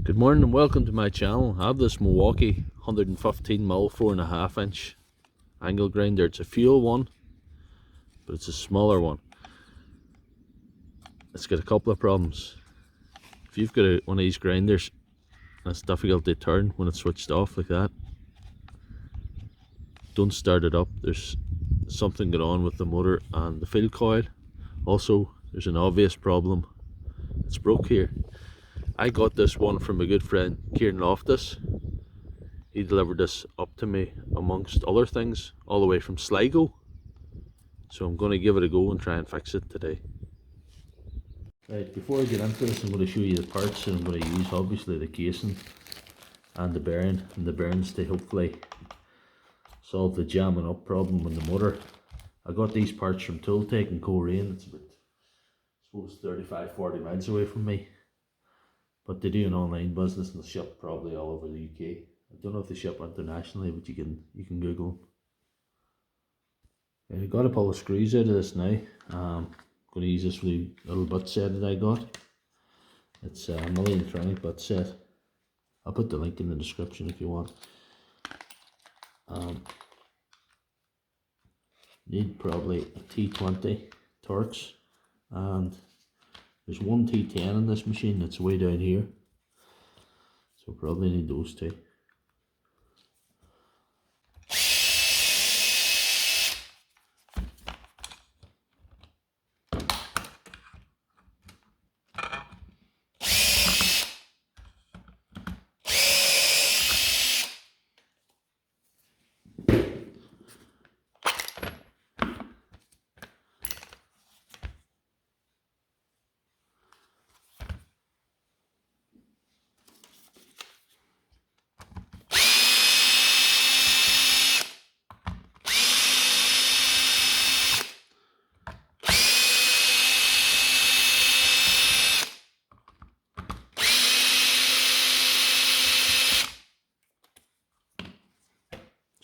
Good morning and welcome to my channel. I have this Milwaukee 115mm 4.5 inch angle grinder. It's a fuel one, but it's a smaller one. It's got a couple of problems. If you've got one of these grinders and it's difficult to turn when it's switched off like that, don't start it up. There's something going on with the motor and the field coil. Also, there's an obvious problem. It's broke here. I got this one from a good friend, Kieran Loftus. He delivered this up to me amongst other things all the way from Sligo, so I'm going to give it a go and try and fix it today. Right, before I get into this, I'm going to show you the parts that I'm going to use. Obviously the casing and the bearings to hopefully solve the jamming up problem with the motor. I got these parts from Tooltech in Coleraine. It's about, I suppose, 35-40 miles away from me, but they do an online business and they ship probably all over the UK. I don't know if they ship internationally, but you can Google them. I've got to pull the screws out of this now. I'm going to use this wee little butt set that I got. It's a multi-electronic butt set. I'll put the link in the description if you want. Need probably a T20 Torx, and there's one T10 in this machine that's way down here, so probably need those two.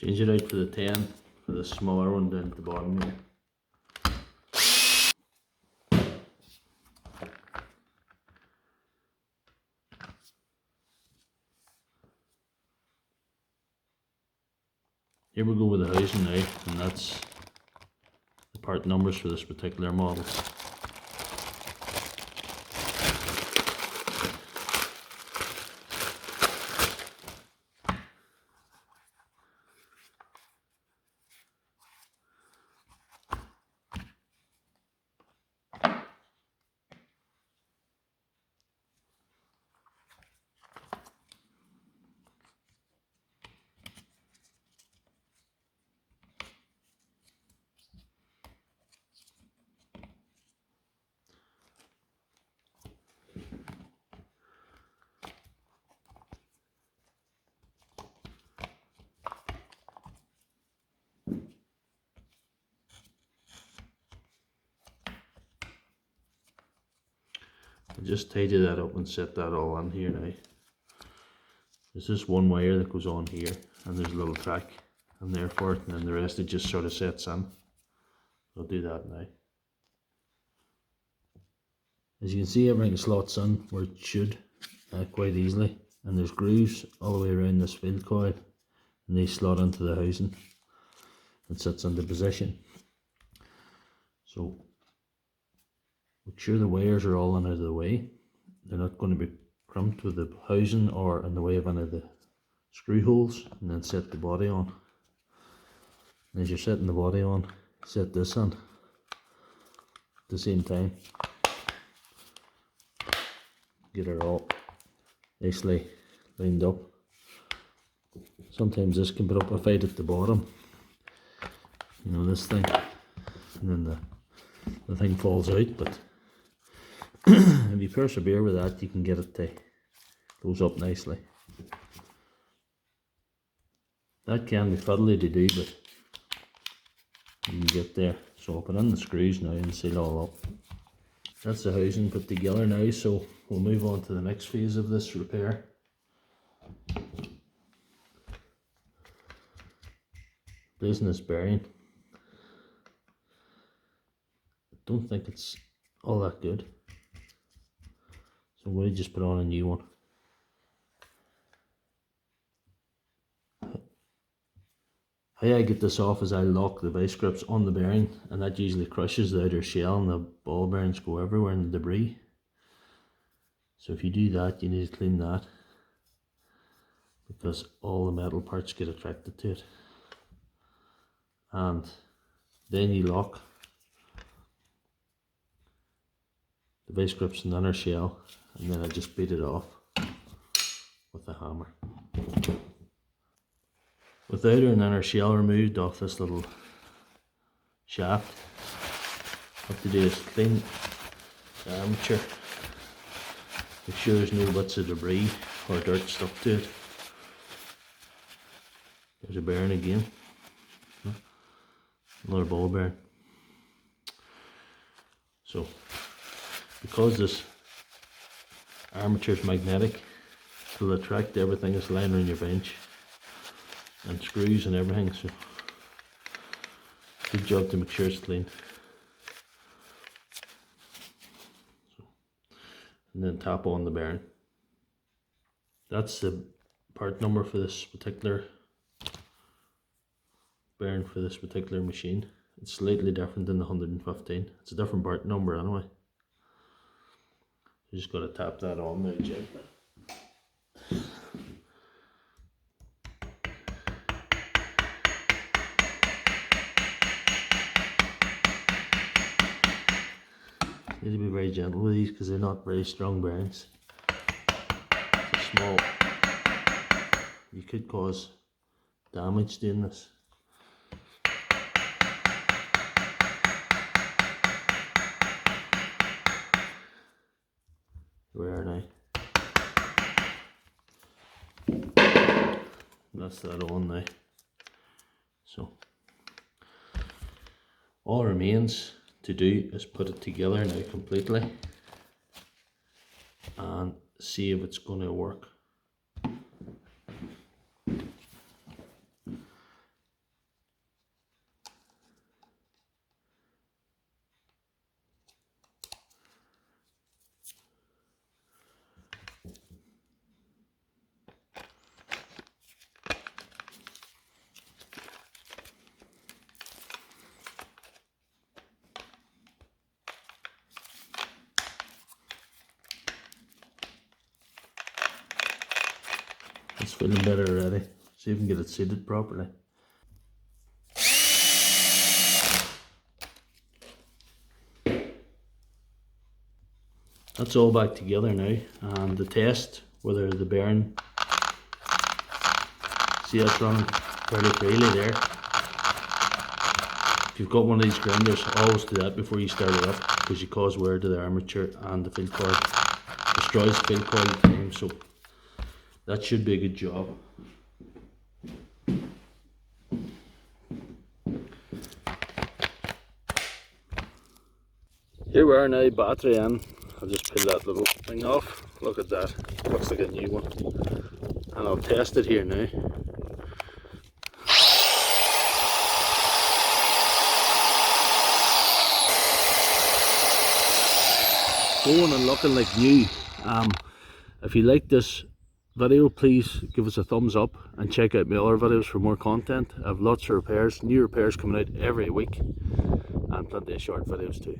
Change it out for the 10 for the smaller one down at the bottom here. Here we go with the housing now, and that's the part numbers for this particular model. I'll just tidy that up and set that all on here now. There's this one wire that goes on here, and there's a little track in there for it, and then the rest it just sort of sets in. I'll do that now. As you can see, everything slots in where it should quite easily, and there's grooves all the way around this field coil, and they slot into the housing. It sits into position. So make sure the wires are all in out of the way. They're not going to be crimped with the housing or in the way of any of the screw holes, and then set the body on. And as you're setting the body on, set this on at the same time. Get it all nicely lined up. Sometimes this can put up a fight at the bottom, you know, this thing, and then the thing falls out, but if you persevere with that, you can get it to close up nicely. That can be fiddly to do, but you can get there. So I'll put in the screws now and seal it all up. That's the housing put together now, so we'll move on to the next phase of this repair. Losing this bearing. I don't think it's all that good, so I'm going to just put on a new one. How I get this off is I lock the vice grips on the bearing, and that usually crushes the outer shell and the ball bearings go everywhere in the debris. So if you do that, you need to clean that, because all the metal parts get attracted to it. And then you lock the vice grips in the inner shell, and then I just beat it off with a hammer. With the outer and inner shell removed off this little shaft, what to do is clean the armature. Make sure there's no bits of debris or dirt stuck to it. There's a bearing again. Another ball bearing. So, because this armature is magnetic, it'll attract everything that's lying on your bench, and screws and everything, so good job to make sure it's clean. So, and then tap on the bearing. That's the part number for this particular bearing for this particular machine. It's slightly different than the 115. It's a different part number anyway. You just got to tap that on there gently. Need to be very gentle with these because they're not very strong bearings. It's small. You could cause damage doing this. Where now? That's that on now. So all remains to do is put it together now completely and see if it's going to work. It's feeling better already. See if we can get it seated properly. That's all back together now, and the test whether the bearing, see that's running fairly freely there. If you've got one of these grinders, always do that before you start it up, because you cause wear to the armature and the field coil, destroys the field coil at the time, so that should be a good job. Here we are now, battery in. I'll just peel that little thing off. Look at that, looks like a new one. And I'll test it here now. Going and looking like new. If you like this video, please give us a thumbs up and check out my other videos for more content. I have lots of repairs, new repairs coming out every week, and plenty of short videos too.